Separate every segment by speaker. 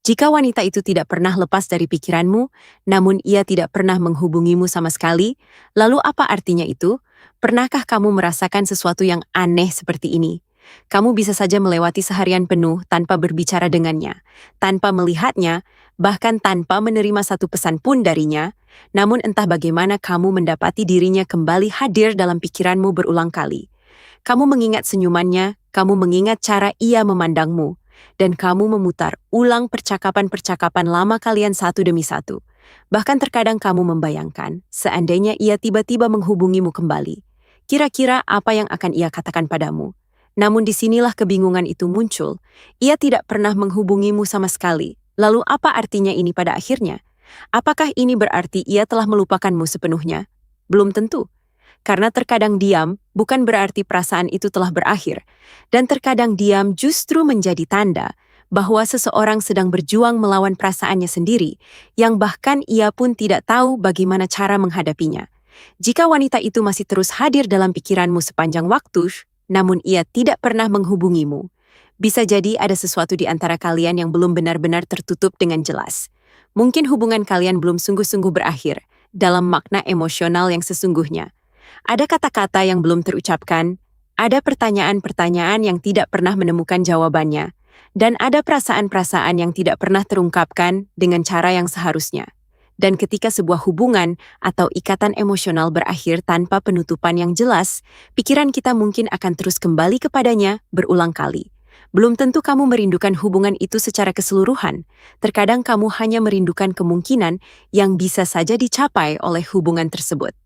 Speaker 1: Jika wanita itu tidak pernah lepas dari pikiranmu, namun ia tidak pernah menghubungimu sama sekali, lalu apa artinya itu? Pernahkah kamu merasakan sesuatu yang aneh seperti ini? Kamu bisa saja melewati seharian penuh tanpa berbicara dengannya, tanpa melihatnya, bahkan tanpa menerima satu pesan pun darinya, namun entah bagaimana kamu mendapati dirinya kembali hadir dalam pikiranmu berulang kali. Kamu mengingat senyumannya, kamu mengingat cara ia memandangmu, dan kamu memutar ulang percakapan-percakapan lama kalian satu demi satu. Bahkan terkadang kamu membayangkan, seandainya ia tiba-tiba menghubungimu kembali. Kira-kira apa yang akan ia katakan padamu? Namun disinilah kebingungan itu muncul. Ia tidak pernah menghubungimu sama sekali. Lalu apa artinya ini pada akhirnya? Apakah ini berarti ia telah melupakanmu sepenuhnya? Belum tentu. Karena terkadang diam bukan berarti perasaan itu telah berakhir, dan terkadang diam justru menjadi tanda bahwa seseorang sedang berjuang melawan perasaannya sendiri, yang bahkan ia pun tidak tahu bagaimana cara menghadapinya. Jika wanita itu masih terus hadir dalam pikiranmu sepanjang waktu, namun ia tidak pernah menghubungimu, bisa jadi ada sesuatu di antara kalian yang belum benar-benar tertutup dengan jelas. Mungkin hubungan kalian belum sungguh-sungguh berakhir dalam makna emosional yang sesungguhnya. Ada kata-kata yang belum terucapkan, ada pertanyaan-pertanyaan yang tidak pernah menemukan jawabannya, dan ada perasaan-perasaan yang tidak pernah terungkapkan dengan cara yang seharusnya. Dan ketika sebuah hubungan atau ikatan emosional berakhir tanpa penutupan yang jelas, pikiran kita mungkin akan terus kembali kepadanya berulang kali. Belum tentu kamu merindukan hubungan itu secara keseluruhan. Terkadang kamu hanya merindukan kemungkinan yang bisa saja dicapai oleh hubungan tersebut.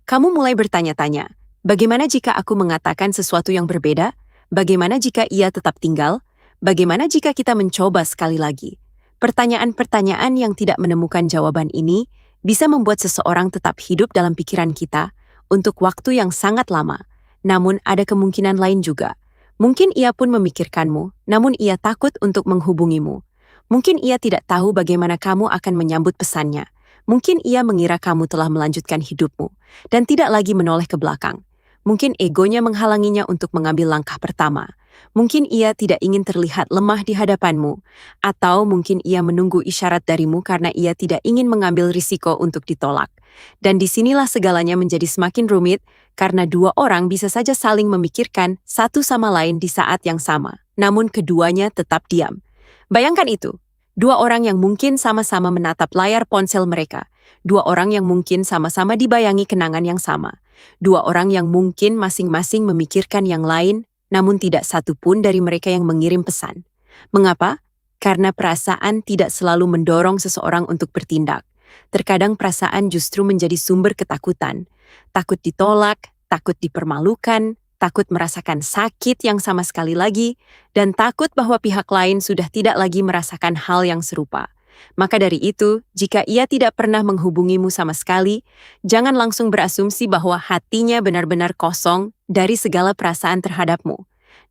Speaker 1: Kamu mulai bertanya-tanya, bagaimana jika aku mengatakan sesuatu yang berbeda? Bagaimana jika ia tetap tinggal? Bagaimana jika kita mencoba sekali lagi? Pertanyaan-pertanyaan yang tidak menemukan jawaban ini bisa membuat seseorang tetap hidup dalam pikiran kita untuk waktu yang sangat lama. Namun ada kemungkinan lain juga. Mungkin ia pun memikirkanmu, namun ia takut untuk menghubungimu. Mungkin ia tidak tahu bagaimana kamu akan menyambut pesannya. Mungkin ia mengira kamu telah melanjutkan hidupmu dan tidak lagi menoleh ke belakang. Mungkin egonya menghalanginya untuk mengambil langkah pertama. Mungkin ia tidak ingin terlihat lemah di hadapanmu, atau mungkin ia menunggu isyarat darimu karena ia tidak ingin mengambil risiko untuk ditolak. Dan disinilah segalanya menjadi semakin rumit, karena dua orang bisa saja saling memikirkan satu sama lain di saat yang sama, namun keduanya tetap diam. Bayangkan itu. Dua orang yang mungkin sama-sama menatap layar ponsel mereka. Dua orang yang mungkin sama-sama dibayangi kenangan yang sama. Dua orang yang mungkin masing-masing memikirkan yang lain, namun tidak satu pun dari mereka yang mengirim pesan. Mengapa? Karena perasaan tidak selalu mendorong seseorang untuk bertindak. Terkadang perasaan justru menjadi sumber ketakutan. Takut ditolak, takut dipermalukan, takut merasakan sakit yang sama sekali lagi, dan takut bahwa pihak lain sudah tidak lagi merasakan hal yang serupa. Maka dari itu, jika ia tidak pernah menghubungimu sama sekali, jangan langsung berasumsi bahwa hatinya benar-benar kosong dari segala perasaan terhadapmu.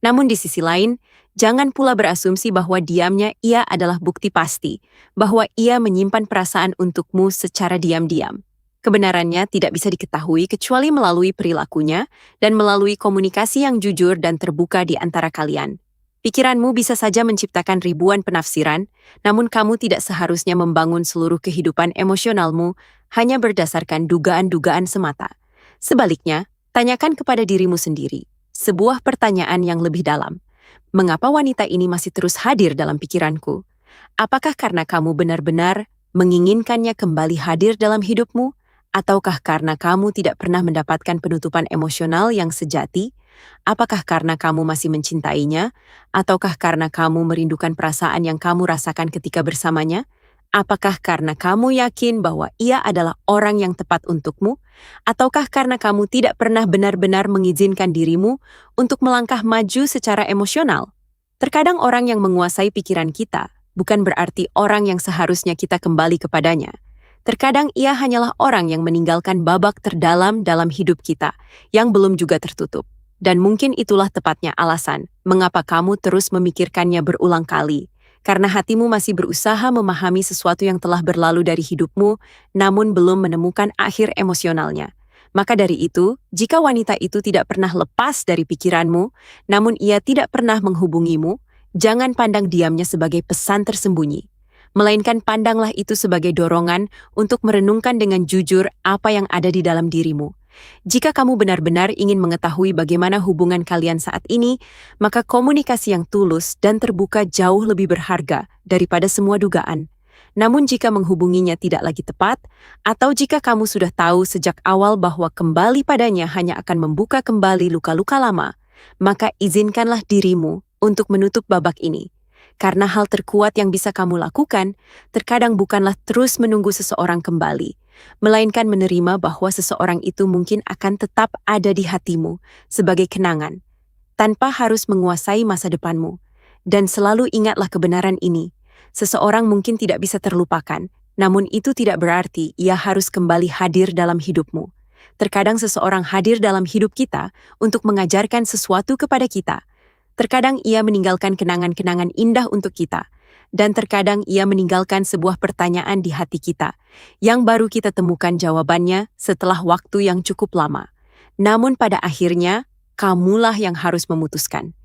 Speaker 1: Namun di sisi lain, jangan pula berasumsi bahwa diamnya ia adalah bukti pasti, bahwa ia menyimpan perasaan untukmu secara diam-diam. Kebenarannya tidak bisa diketahui kecuali melalui perilakunya dan melalui komunikasi yang jujur dan terbuka di antara kalian. Pikiranmu bisa saja menciptakan ribuan penafsiran, namun kamu tidak seharusnya membangun seluruh kehidupan emosionalmu hanya berdasarkan dugaan-dugaan semata. Sebaliknya, tanyakan kepada dirimu sendiri sebuah pertanyaan yang lebih dalam. Mengapa wanita ini masih terus hadir dalam pikiranku? Apakah karena kamu benar-benar menginginkannya kembali hadir dalam hidupmu? Ataukah karena kamu tidak pernah mendapatkan penutupan emosional yang sejati? Apakah karena kamu masih mencintainya? Ataukah karena kamu merindukan perasaan yang kamu rasakan ketika bersamanya? Apakah karena kamu yakin bahwa ia adalah orang yang tepat untukmu? Ataukah karena kamu tidak pernah benar-benar mengizinkan dirimu untuk melangkah maju secara emosional? Terkadang orang yang menguasai pikiran kita bukan berarti orang yang seharusnya kita kembali kepadanya. Terkadang ia hanyalah orang yang meninggalkan babak terdalam dalam hidup kita, yang belum juga tertutup. Dan mungkin itulah tepatnya alasan mengapa kamu terus memikirkannya berulang kali. Karena hatimu masih berusaha memahami sesuatu yang telah berlalu dari hidupmu, namun belum menemukan akhir emosionalnya. Maka dari itu, jika wanita itu tidak pernah lepas dari pikiranmu, namun ia tidak pernah menghubungimu, jangan pandang diamnya sebagai pesan tersembunyi. melainkan pandanglah itu sebagai dorongan untuk merenungkan dengan jujur apa yang ada di dalam dirimu. Jika kamu benar-benar ingin mengetahui bagaimana hubungan kalian saat ini, maka komunikasi yang tulus dan terbuka jauh lebih berharga daripada semua dugaan. Namun jika menghubunginya tidak lagi tepat, atau jika kamu sudah tahu sejak awal bahwa kembali padanya hanya akan membuka kembali luka-luka lama, maka izinkanlah dirimu untuk menutup babak ini. Karena hal terkuat yang bisa kamu lakukan, terkadang bukanlah terus menunggu seseorang kembali, melainkan menerima bahwa seseorang itu mungkin akan tetap ada di hatimu sebagai kenangan, tanpa harus menguasai masa depanmu. Dan selalu ingatlah kebenaran ini, seseorang mungkin tidak bisa terlupakan, namun itu tidak berarti ia harus kembali hadir dalam hidupmu. Terkadang seseorang hadir dalam hidup kita untuk mengajarkan sesuatu kepada kita. Terkadang ia meninggalkan kenangan-kenangan indah untuk kita, dan terkadang ia meninggalkan sebuah pertanyaan di hati kita, yang baru kita temukan jawabannya setelah waktu yang cukup lama. Namun pada akhirnya, kamulah yang harus memutuskan.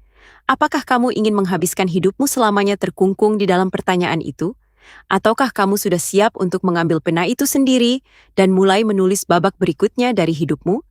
Speaker 1: Apakah kamu ingin menghabiskan hidupmu selamanya terkungkung di dalam pertanyaan itu? Ataukah kamu sudah siap untuk mengambil pena itu sendiri dan mulai menulis babak berikutnya dari hidupmu?